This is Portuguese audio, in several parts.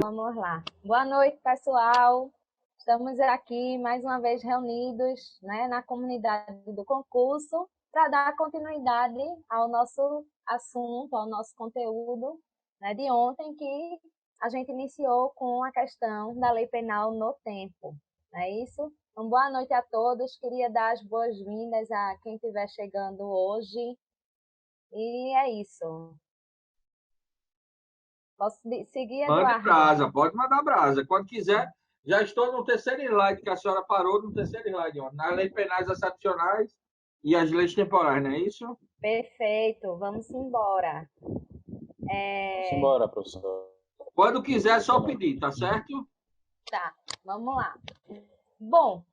Vamos lá. Boa noite, pessoal. Estamos aqui mais uma vez reunidos, né, na comunidade do concurso para dar continuidade ao nosso assunto, ao nosso conteúdo, né, de ontem, que a gente iniciou com a questão da lei penal no tempo. Não é isso? Então, boa noite a todos. Queria dar as boas-vindas a quem estiver chegando hoje. E é isso. Posso seguir, Mande Eduardo? brasa, pode mandar brasa. Quando quiser, já estou no terceiro slide, que a senhora parou no terceiro slide, ó, nas leis penais excepcionais e as leis temporais, não é isso? Perfeito, vamos embora. Simbora, professor. Quando quiser, é só pedir, tá certo? Tá, vamos lá. Bom,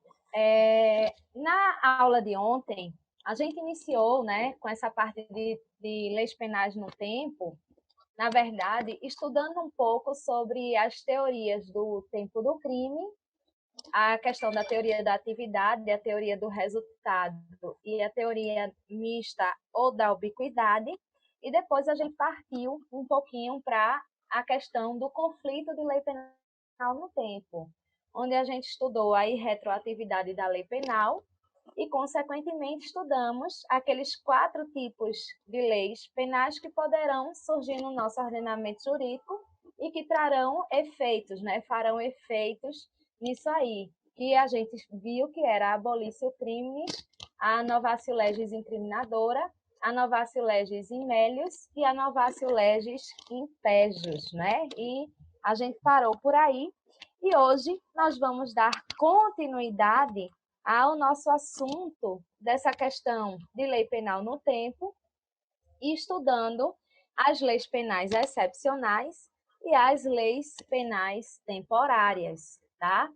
na aula de ontem, a gente iniciou, né, com essa parte de leis penais no tempo, na verdade, estudando um pouco sobre as teorias do tempo do crime, a questão da teoria da atividade, a teoria do resultado e a teoria mista ou da ubiquidade, e depois a gente partiu um pouquinho para a questão do conflito de lei penal no tempo, onde a gente estudou a irretroatividade da lei penal e, consequentemente, estudamos aqueles 4 tipos de leis penais que poderão surgir no nosso ordenamento jurídico e que trarão efeitos, né? Farão efeitos nisso aí, que a gente viu que era a abolício crime, a novatio legis incriminadora, a novatio legis in melius e a novatio legis in pejus, né? E a gente parou por aí e hoje nós vamos dar continuidade ao nosso assunto dessa questão de lei penal no tempo, estudando as leis penais excepcionais e as leis penais temporárias, tá?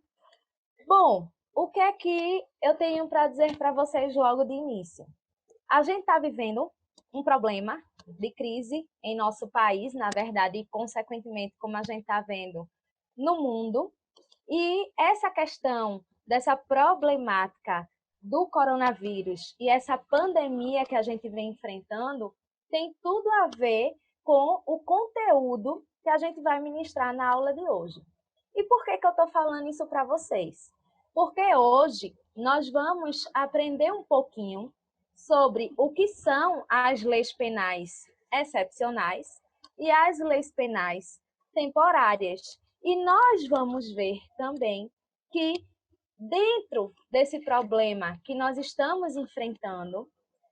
Bom, o que é que eu tenho para dizer para vocês logo de início? A gente está vivendo um problema de crise em nosso país, na verdade, e consequentemente, como a gente está vendo no mundo, e essa questão dessa problemática do coronavírus e essa pandemia que a gente vem enfrentando tem tudo a ver com o conteúdo que a gente vai ministrar na aula de hoje. E por que eu estou falando isso para vocês? Porque hoje nós vamos aprender um pouquinho sobre o que são as leis penais excepcionais e as leis penais temporárias. E nós vamos ver também que, dentro desse problema que nós estamos enfrentando,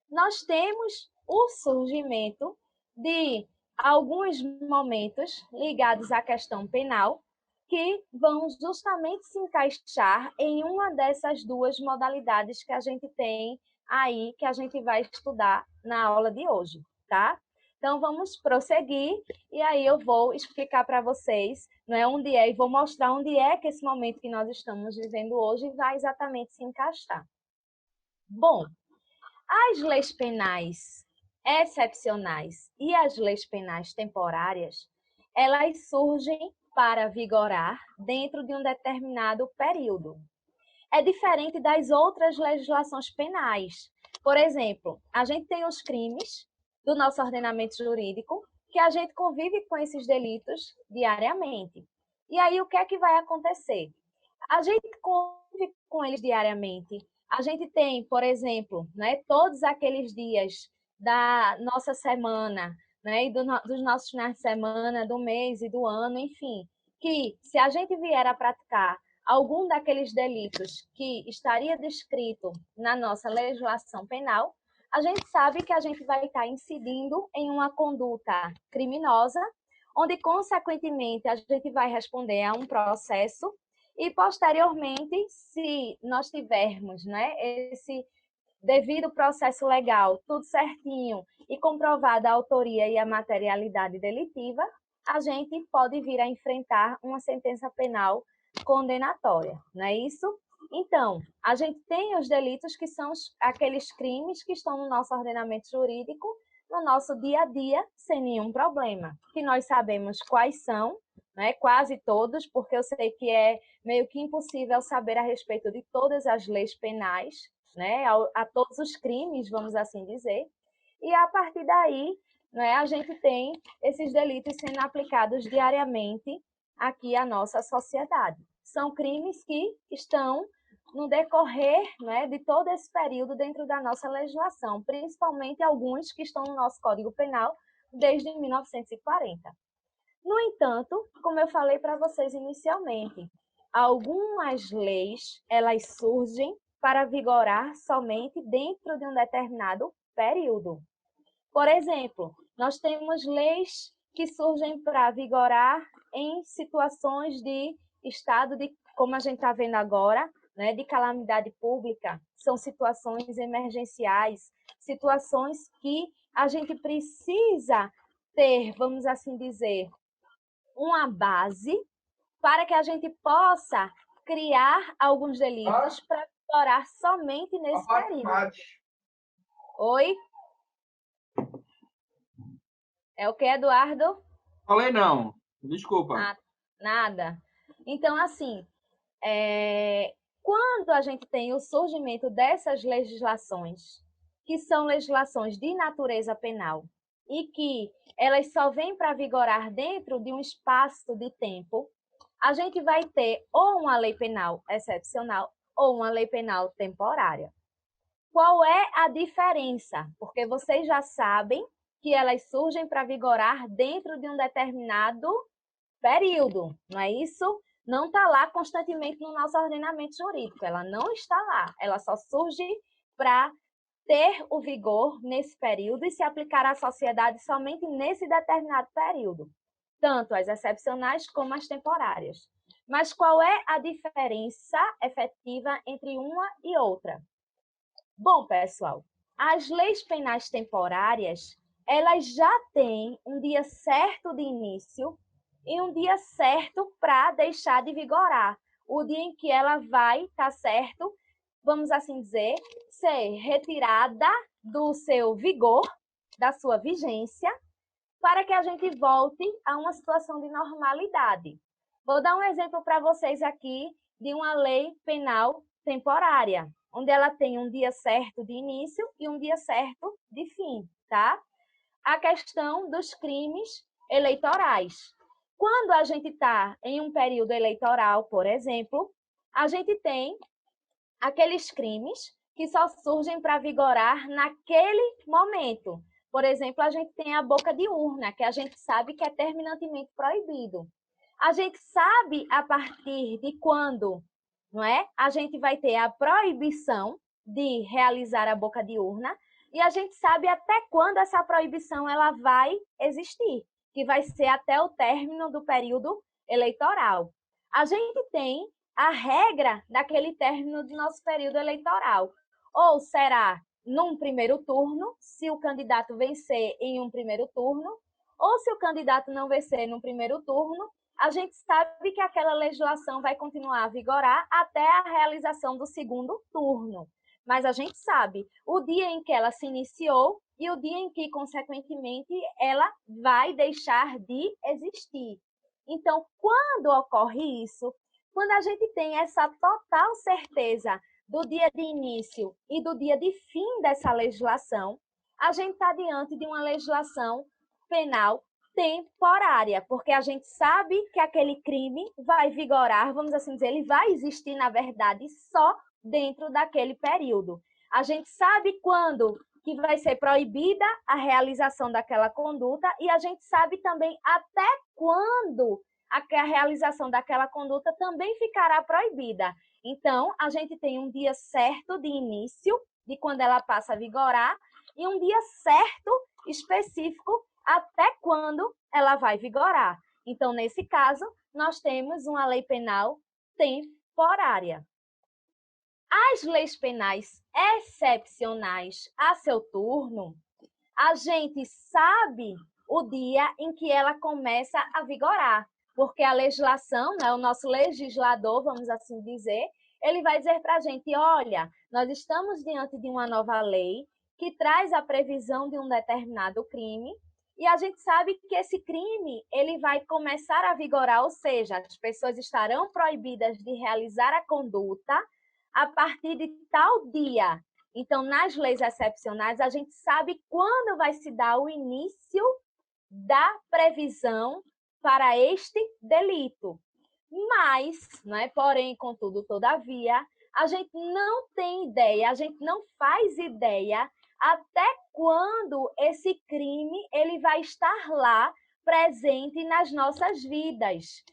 nós temos o surgimento de alguns momentos ligados à questão penal que vão justamente se encaixar em uma dessas 2 modalidades que a gente tem aí, que a gente vai estudar na aula de hoje, tá? Então, vamos prosseguir e aí eu vou explicar para vocês, não é, onde é, e vou mostrar onde é que esse momento que nós estamos vivendo hoje vai exatamente se encaixar. Bom, as leis penais excepcionais e as leis penais temporárias, elas surgem para vigorar dentro de um determinado período. É diferente das outras legislações penais. Por exemplo, a gente tem os crimes do nosso ordenamento jurídico, que a gente convive com esses delitos diariamente. E aí, o que é que vai acontecer? A gente convive com eles diariamente. A gente tem, por exemplo, né, todos aqueles dias da nossa semana, né, e dos nossos finais de semana, do mês e do ano, enfim, que se a gente vier a praticar algum daqueles delitos que estaria descrito na nossa legislação penal, a gente sabe que a gente vai estar incidindo em uma conduta criminosa, onde, consequentemente, a gente vai responder a um processo e, posteriormente, se nós tivermos, né, esse devido processo legal, tudo certinho, e comprovada a autoria e a materialidade delitiva, a gente pode vir a enfrentar uma sentença penal condenatória, não é isso? Então, a gente tem os delitos que são aqueles crimes que estão no nosso ordenamento jurídico, no nosso dia a dia, sem nenhum problema, que nós sabemos quais são, né? Quase todos, porque eu sei que é meio que impossível saber a respeito de todas as leis penais, né? A todos os crimes, vamos assim dizer. e a partir daí, né, a gente tem esses delitos sendo aplicados diariamente aqui à nossa sociedade. São crimes que estão no decorrer, né, de todo esse período dentro da nossa legislação, principalmente alguns que estão no nosso Código Penal desde 1940. No entanto, como eu falei para vocês inicialmente, algumas leis, elas surgem para vigorar somente dentro de um determinado período. Por exemplo, nós temos leis que surgem para vigorar em situações de estado de, como a gente está vendo agora, né, de calamidade pública. São situações emergenciais, situações que a gente precisa ter, vamos assim dizer, uma base para que a gente possa criar alguns delitos para vigorar somente nesse período. Oi? É o que, Eduardo? Falei não, desculpa. Nada. Então, assim, quando a gente tem o surgimento dessas legislações, que são legislações de natureza penal, e que elas só vêm para vigorar dentro de um espaço de tempo, a gente vai ter ou uma lei penal excepcional ou uma lei penal temporária. Qual é a diferença? Porque vocês já sabem que elas surgem para vigorar dentro de um determinado período, não é isso? Não está lá constantemente no nosso ordenamento jurídico, ela não está lá, ela só surge para ter o vigor nesse período e se aplicar à sociedade somente nesse determinado período, tanto as excepcionais como as temporárias. Mas qual é a diferença efetiva entre uma e outra? Bom, pessoal, as leis penais temporárias, elas já têm um dia certo de início e um dia certo para deixar de vigorar. O dia em que ela vai, tá certo, vamos assim dizer, ser retirada do seu vigor, da sua vigência, para que a gente volte a uma situação de normalidade. Vou dar um exemplo para vocês aqui de uma lei penal temporária, onde ela tem um dia certo de início e um dia certo de fim, tá? A questão dos crimes eleitorais. Quando a gente está em um período eleitoral, por exemplo, a gente tem aqueles crimes que só surgem para vigorar naquele momento. Por exemplo, a gente tem a boca de urna, que a gente sabe que é terminantemente proibido. A gente sabe a partir de quando, não é? A gente vai ter a proibição de realizar a boca de urna e a gente sabe até quando essa proibição ela vai existir, que vai ser até o término do período eleitoral. A gente tem a regra daquele término do nosso período eleitoral. Ou será num primeiro turno, se o candidato vencer em um primeiro turno, ou se o candidato não vencer no primeiro turno, a gente sabe que aquela legislação vai continuar a vigorar até a realização do segundo turno. Mas a gente sabe o dia em que ela se iniciou e o dia em que, consequentemente, ela vai deixar de existir. Então, quando ocorre isso, quando a gente tem essa total certeza do dia de início e do dia de fim dessa legislação, a gente está diante de uma legislação penal temporária, porque a gente sabe que aquele crime vai vigorar, vamos assim dizer, ele vai existir, na verdade, só dentro daquele período. A gente sabe quando que vai ser proibida a realização daquela conduta e a gente sabe também até quando a realização daquela conduta também ficará proibida. Então, a gente tem um dia certo de início, de quando ela passa a vigorar, e um dia certo, específico, até quando ela vai vigorar. Então, nesse caso, nós temos uma lei penal temporária. As leis penais excepcionais, a seu turno, a gente sabe o dia em que ela começa a vigorar, porque a legislação, né, o nosso legislador, vamos assim dizer, ele vai dizer para a gente, olha, nós estamos diante de uma nova lei que traz a previsão de um determinado crime e a gente sabe que esse crime ele vai começar a vigorar, ou seja, as pessoas estarão proibidas de realizar a conduta a partir de tal dia. Então, nas leis excepcionais, a gente sabe quando vai se dar o início da previsão para este delito. Mas, né, porém, contudo, todavia, a gente não tem ideia, a gente não faz ideia até quando esse crime ele vai estar lá presente nas nossas vidas.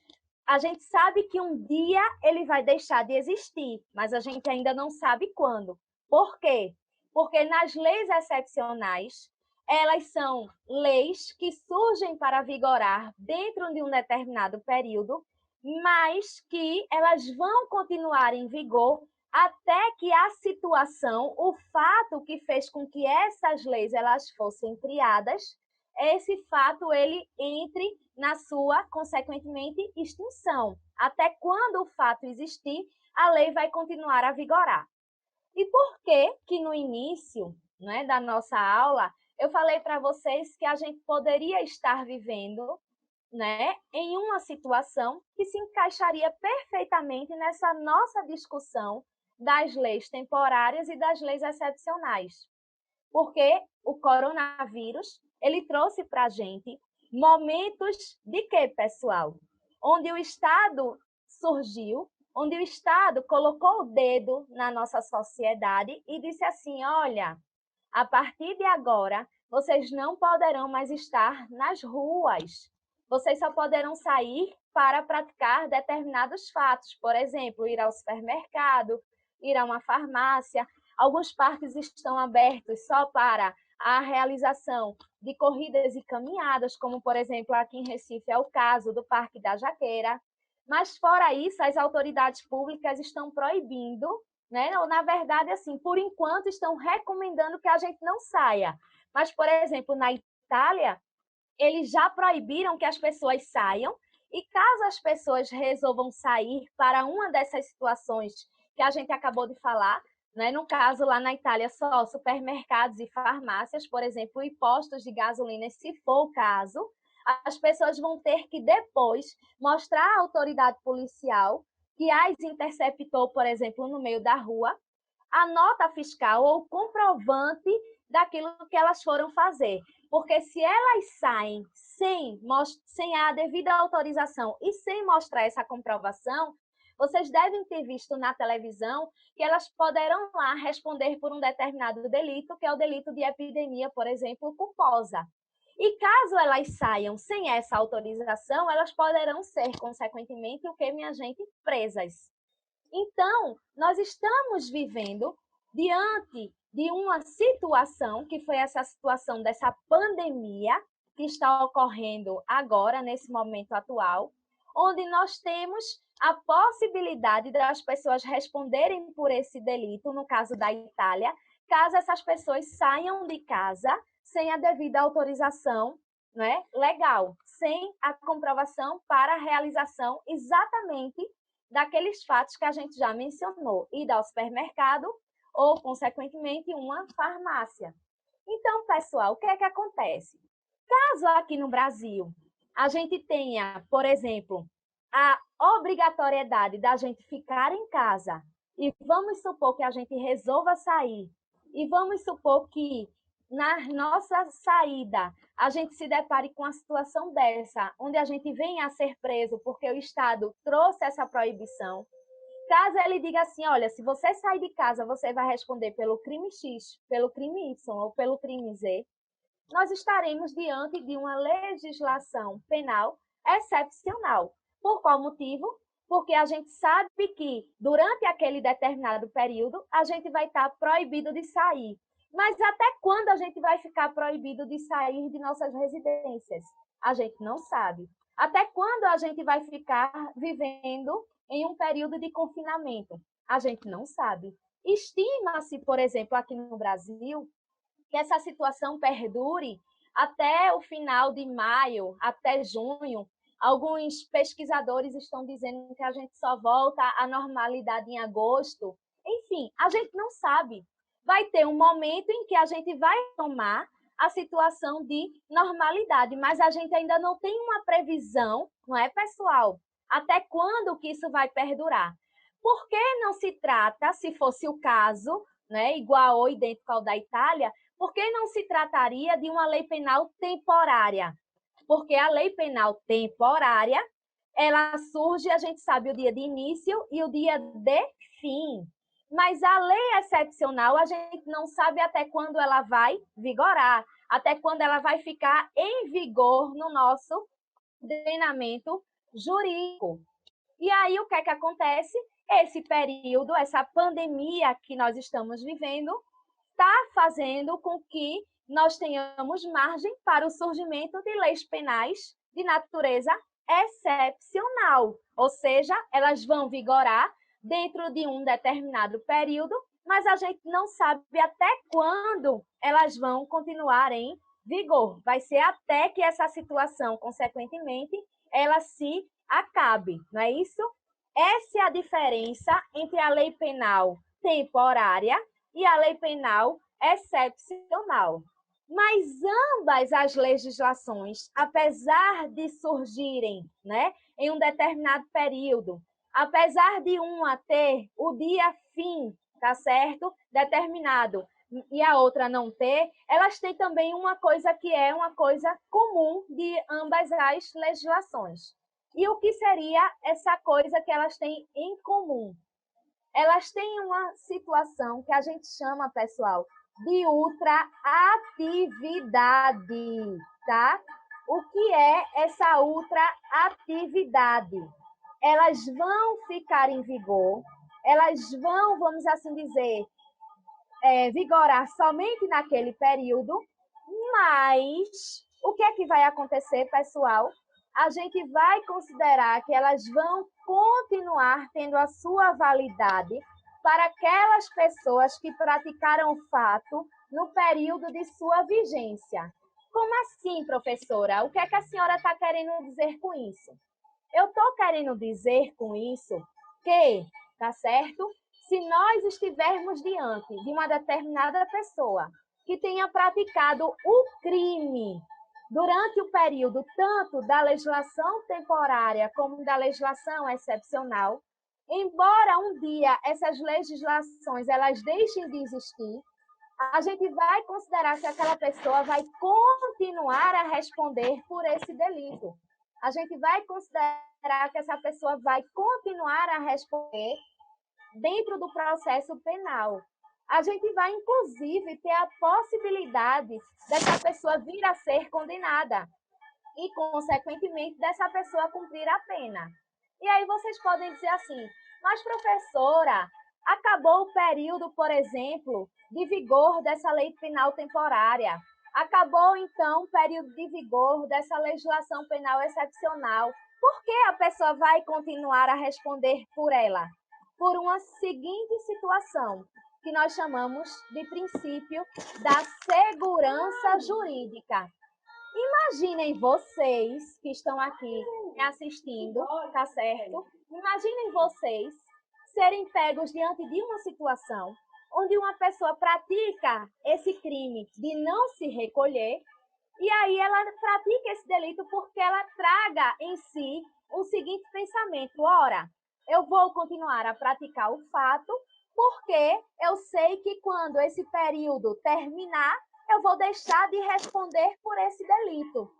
A gente sabe que um dia ele vai deixar de existir, mas a gente ainda não sabe quando. Por quê? Porque nas leis excepcionais, elas são leis que surgem para vigorar dentro de um determinado período, mas que elas vão continuar em vigor até que a situação, o fato que fez com que essas leis elas fossem criadas, esse fato ele entre na sua, consequentemente, extinção. Até quando o fato existir, a lei vai continuar a vigorar. E por que no início, né, da nossa aula, eu falei para vocês que a gente poderia estar vivendo, né, em uma situação que se encaixaria perfeitamente nessa nossa discussão das leis temporárias e das leis excepcionais? Porque o coronavírus, ele trouxe para a gente momentos de quê, pessoal? Onde o Estado surgiu, onde o Estado colocou o dedo na nossa sociedade e disse assim, olha, a partir de agora, vocês não poderão mais estar nas ruas. Vocês só poderão sair para praticar determinados fatos. Por exemplo, ir ao supermercado, ir a uma farmácia. Alguns parques estão abertos só para a realização de corridas e caminhadas, como, por exemplo, aqui em Recife é o caso do Parque da Jaqueira. Mas, fora isso, as autoridades públicas estão proibindo, né? Ou, na verdade, assim, por enquanto, estão recomendando que a gente não saia. Mas, por exemplo, na Itália, eles já proibiram que as pessoas saiam, e caso as pessoas resolvam sair para uma dessas situações que a gente acabou de falar, né? No caso, lá na Itália, só supermercados e farmácias, por exemplo, e postos de gasolina, se for o caso, as pessoas vão ter que depois mostrar à autoridade policial que as interceptou, por exemplo, no meio da rua, a nota fiscal ou comprovante daquilo que elas foram fazer. Porque se elas saem sem a devida autorização e sem mostrar essa comprovação, vocês devem ter visto na televisão que elas poderão lá responder por um determinado delito, que é o delito de epidemia, por exemplo, culposa. E caso elas saiam sem essa autorização, elas poderão ser, consequentemente, o que, minha gente? Presas. Então, nós estamos vivendo diante de uma situação, que foi essa situação dessa pandemia que está ocorrendo agora, nesse momento atual, onde nós temos a possibilidade das pessoas responderem por esse delito, no caso da Itália, caso essas pessoas saiam de casa sem a devida autorização, né, legal, sem a comprovação para a realização exatamente daqueles fatos que a gente já mencionou, ir ao supermercado ou, consequentemente, uma farmácia. Então, pessoal, o que é que acontece? Caso aqui no Brasil a gente tenha, por exemplo, a obrigatoriedade da gente ficar em casa e vamos supor que a gente resolva sair e vamos supor que na nossa saída a gente se depare com uma situação dessa, onde a gente venha a ser preso porque o Estado trouxe essa proibição. Caso ele diga assim, olha, se você sair de casa, você vai responder pelo crime X, pelo crime Y ou pelo crime Z, nós estaremos diante de uma legislação penal excepcional. Por qual motivo? Porque a gente sabe que durante aquele determinado período a gente vai estar proibido de sair. Mas até quando a gente vai ficar proibido de sair de nossas residências? A gente não sabe. Até quando a gente vai ficar vivendo em um período de confinamento? A gente não sabe. Estima-se, por exemplo, aqui no Brasil, que essa situação perdure até o final de maio, até junho. Alguns pesquisadores estão dizendo que a gente só volta à normalidade em agosto. Enfim, a gente não sabe. Vai ter um momento em que a gente vai tomar a situação de normalidade, mas a gente ainda não tem uma previsão, não é, pessoal? Até quando que isso vai perdurar? Por que não se trata, se fosse o caso, né, igual ou idêntico ao da Itália, por que não se trataria de uma lei penal temporária? Porque a lei penal temporária, ela surge, a gente sabe o dia de início e o dia de fim. Mas a lei excepcional, a gente não sabe até quando ela vai vigorar, até quando ela vai ficar em vigor no nosso ordenamento jurídico. E aí, o que é que acontece? Esse período, essa pandemia que nós estamos vivendo, está fazendo com que nós tenhamos margem para o surgimento de leis penais de natureza excepcional, ou seja, elas vão vigorar dentro de um determinado período, mas a gente não sabe até quando elas vão continuar em vigor. Vai ser até que essa situação, consequentemente, ela se acabe, não é isso? Essa é a diferença entre a lei penal temporária e a lei penal excepcional. Mas ambas as legislações, apesar de surgirem, né, em um determinado período, apesar de uma ter o dia fim, tá certo? Determinado, e a outra não ter, elas têm também uma coisa que é uma coisa comum de ambas as legislações. E o que seria essa coisa que elas têm em comum? Elas têm uma situação que a gente chama, pessoal, de ultraatividade, tá? O que é essa ultraatividade? Elas vão ficar em vigor, elas vão, vamos assim dizer, vigorar somente naquele período, mas o que é que vai acontecer, pessoal? A gente vai considerar que elas vão continuar tendo a sua validade para aquelas pessoas que praticaram o fato no período de sua vigência. Como assim, professora? O que é que a senhora está querendo dizer com isso? Eu estou querendo dizer com isso que, tá certo? Se nós estivermos diante de uma determinada pessoa que tenha praticado o crime durante o período tanto da legislação temporária como da legislação excepcional, embora um dia essas legislações elas deixem de existir, a gente vai considerar que aquela pessoa vai continuar a responder por esse delito. A gente vai considerar que essa pessoa vai continuar a responder dentro do processo penal. A gente vai, inclusive, ter a possibilidade dessa pessoa vir a ser condenada e, consequentemente, dessa pessoa cumprir a pena. E aí vocês podem dizer assim, mas, professora, acabou o período, por exemplo, de vigor dessa lei penal temporária. Acabou, então, o período de vigor dessa legislação penal excepcional. Por que a pessoa vai continuar a responder por ela? Por uma seguinte situação, que nós chamamos de princípio da segurança jurídica. Imaginem vocês que estão aqui me assistindo, tá certo? Imaginem vocês serem pegos diante de uma situação onde uma pessoa pratica esse crime de não se recolher e aí ela pratica esse delito porque ela traga em si o seguinte pensamento: ora, eu vou continuar a praticar o fato porque eu sei que quando esse período terminar, eu vou deixar de responder por esse delito.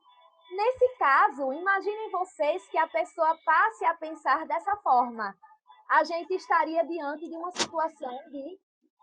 Nesse caso, imaginem vocês que a pessoa passe a pensar dessa forma. A gente estaria diante de uma situação de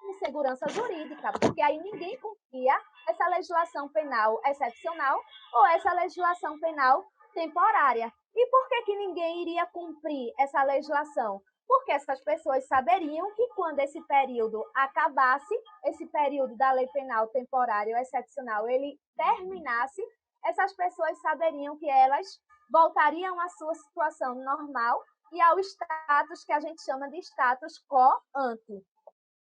insegurança jurídica, porque aí ninguém cumpria essa legislação penal excepcional ou essa legislação penal temporária. E por que ninguém iria cumprir essa legislação? Porque essas pessoas saberiam que quando esse período acabasse, esse período da lei penal temporária ou excepcional, ele terminasse, essas pessoas saberiam que elas voltariam à sua situação normal e ao status que a gente chama de status quo ante,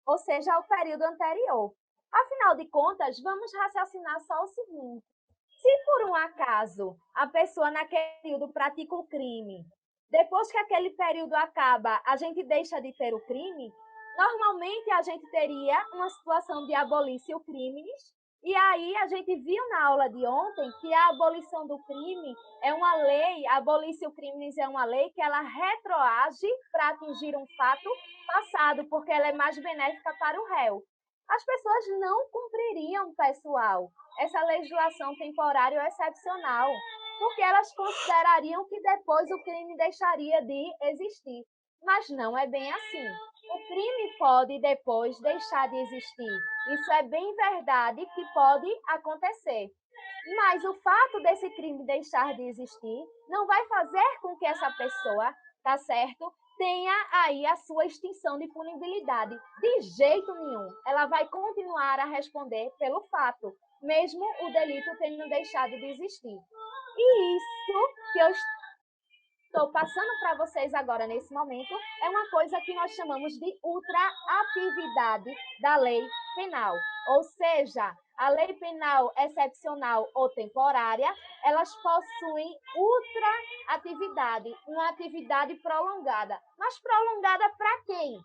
ou seja, ao período anterior. Afinal de contas, vamos raciocinar só o seguinte: se por um acaso a pessoa naquele período pratica o crime, depois que aquele período acaba, a gente deixa de ter o crime, normalmente a gente teria uma situação de abolício crimes, e aí a gente viu na aula de ontem que a abolição do crime é uma lei, a abolício crimes é uma lei que ela retroage para atingir um fato passado, porque ela é mais benéfica para o réu. as pessoas não cumpririam, pessoal, essa legislação temporária ou excepcional, porque elas considerariam que depois o crime deixaria de existir. Mas não é bem assim. O crime pode depois deixar de existir. Isso é bem verdade que pode acontecer. Mas o fato desse crime deixar de existir não vai fazer com que essa pessoa, tá certo, tenha aí a sua extinção de punibilidade. De jeito nenhum. Ela vai continuar a responder pelo fato, mesmo o delito tendo deixado de existir. E isso que eu estou passando para vocês agora nesse momento é uma coisa que nós chamamos de ultraatividade da lei penal. Ou seja, a lei penal excepcional ou temporária, elas possuem ultraatividade, uma atividade prolongada. Mas prolongada para quem?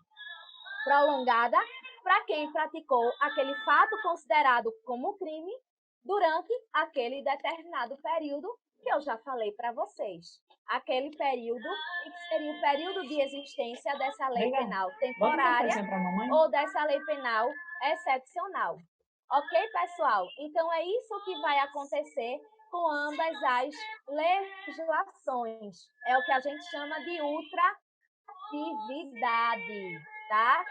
Prolongada para quem praticou aquele fato considerado como crime durante aquele determinado período que eu já falei para vocês. Aquele período que seria o período de existência dessa lei penal temporária ou dessa lei penal excepcional. Ok, pessoal? Então, é isso que vai acontecer com ambas as legislações. É o que a gente chama de ultraatividade, tá?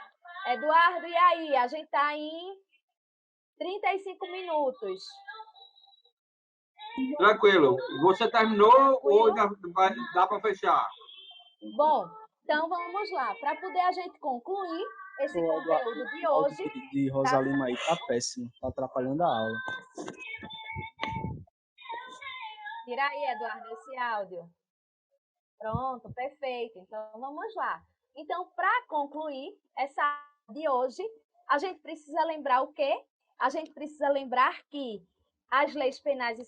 Eduardo, e aí? A gente está em 35 minutos. Tranquilo. Você terminou ou ainda dá para fechar? Bom, então vamos lá. Para poder a gente concluir esse conteúdo de hoje. De Rosalima aí tá péssimo, tá atrapalhando a aula. Tira aí, Eduardo, esse áudio. Pronto, perfeito. Então vamos lá. Então, para concluir essa aula de hoje, a gente precisa lembrar o quê? A gente precisa lembrar que as leis penais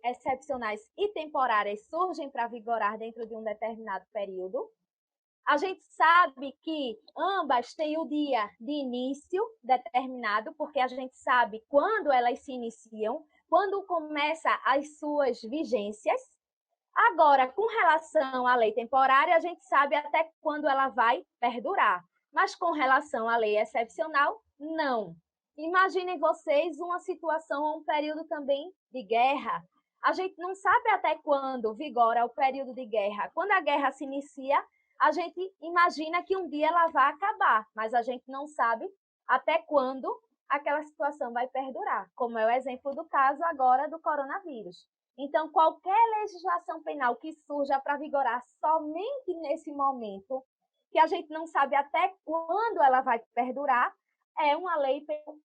excepcionais e temporárias surgem para vigorar dentro de um determinado período. A gente sabe que ambas têm o dia de início determinado, porque a gente sabe quando elas se iniciam, quando começa as suas vigências. Agora, com relação à lei temporária, a gente sabe até quando ela vai perdurar. Mas com relação à lei excepcional, não. Imaginem vocês uma situação, um período também de guerra. A gente não sabe até quando vigora o período de guerra. Quando a guerra se inicia, a gente imagina que um dia ela vai acabar, mas a gente não sabe até quando aquela situação vai perdurar, como é o exemplo do caso agora do coronavírus. Então, qualquer legislação penal que surja para vigorar somente nesse momento, que a gente não sabe até quando ela vai perdurar, é uma lei penal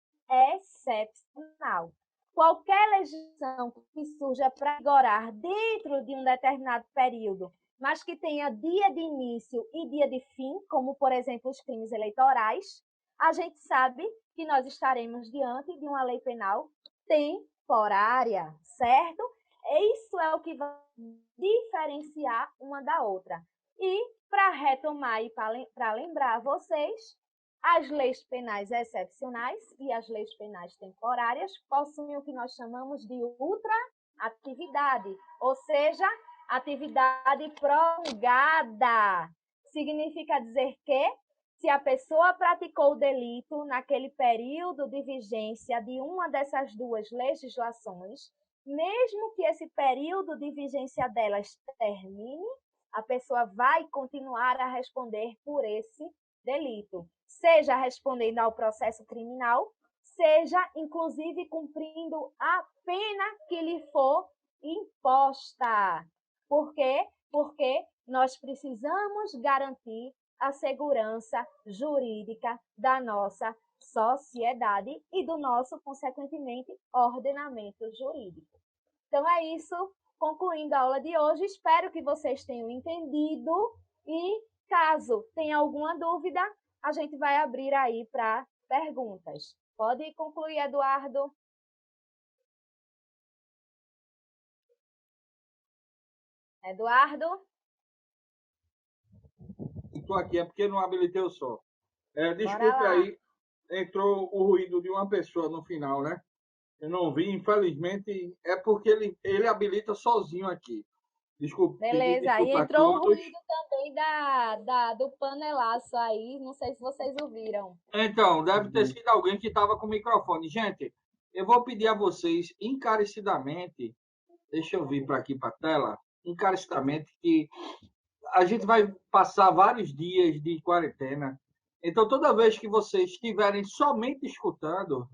excepcional. Qualquer legislação que surja para vigorar dentro de um determinado período, mas que tenha dia de início e dia de fim, como, por exemplo, os crimes eleitorais, a gente sabe que nós estaremos diante de uma lei penal temporária, certo? Isso é o que vai diferenciar uma da outra. E, para retomar e para lembrar a vocês, as leis penais excepcionais e as leis penais temporárias possuem o que nós chamamos de ultraatividade, ou seja, atividade prolongada. Significa dizer que, se a pessoa praticou o delito naquele período de vigência de uma dessas duas legislações, mesmo que esse período de vigência delas termine, a pessoa vai continuar a responder por esse delito, seja respondendo ao processo criminal, seja, inclusive, cumprindo a pena que lhe for imposta. Por quê? Porque nós precisamos garantir a segurança jurídica da nossa sociedade e do nosso, consequentemente, ordenamento jurídico. Então, é isso. Concluindo a aula de hoje, espero que vocês tenham entendido e, caso tenha alguma dúvida, a gente vai abrir aí para perguntas. Pode concluir, Eduardo. Eduardo? Estou aqui, é porque não habilitei o som. Desculpe aí, entrou o ruído de uma pessoa no final, né? Eu não vi, infelizmente, é porque ele habilita sozinho aqui. Desculpa. Beleza, aí Desculpa a entrou o todos. ruído também do panelaço aí, não sei se vocês ouviram. Então, deve ter sido alguém que estava com o microfone. Gente, eu vou pedir a vocês encarecidamente, deixa eu vir para aqui para a tela, encarecidamente, que a gente vai passar vários dias de quarentena. Então, toda vez que vocês estiverem somente escutando,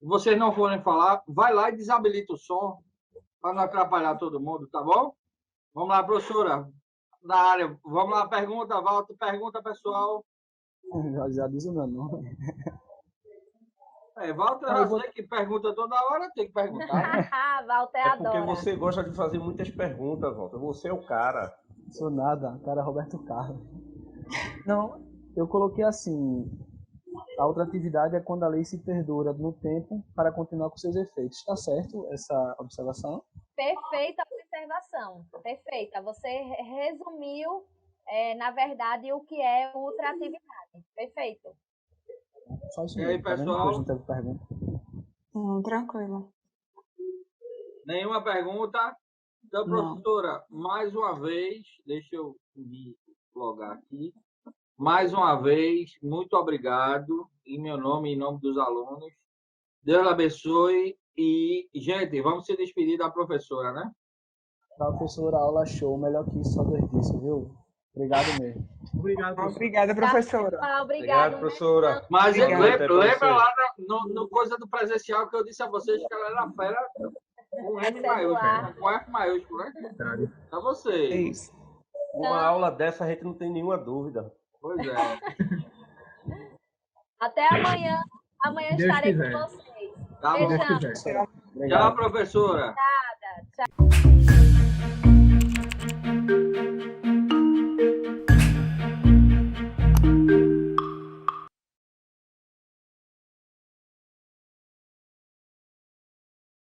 vocês não forem falar, vai lá e desabilita o som para não atrapalhar todo mundo, tá bom? Vamos lá, professora, da área. Vamos lá, pergunta, Walter, pergunta, pessoal. Já diz o meu nome. Walter, Eu vou- você que pergunta toda hora, tem que perguntar. Walter É porque adora. você gosta de fazer muitas perguntas, Walter. Você é o cara. Sou nada, cara Roberto Carlos. Não, eu coloquei assim, a outra atividade é quando a lei se perdura no tempo para continuar com seus efeitos. Está certo essa observação? Perfeita observação, perfeita. Você resumiu, na verdade, o que é ultratividade. Perfeito. Só isso E aí, mesmo, tá vendo? pessoal? Depois não teve pergunta. Tranquilo. Nenhuma pergunta? Então, Não. professora, mais uma vez, deixa eu me logar aqui. Mais uma vez, muito obrigado, em meu nome e em nome dos alunos. Deus abençoe e, gente, vamos se despedir da professora, né? Professora, aula show, melhor que isso, só Deus disse, viu? Obrigado mesmo. Obrigado, professor. Obrigada, professora. Obrigado, Obrigado, professora. Mas Obrigado. lembra lá no coisa do presencial que eu disse a vocês que ela era fera com M maiúsculo, com F maiúsculo, né? Pra É vocês. isso. Uma aula dessa a gente não tem nenhuma dúvida. Pois é. Até amanhã. Amanhã Deus estarei quiser. com vocês. Tá bom. Beijão. Deus quiser. Tchau, professora.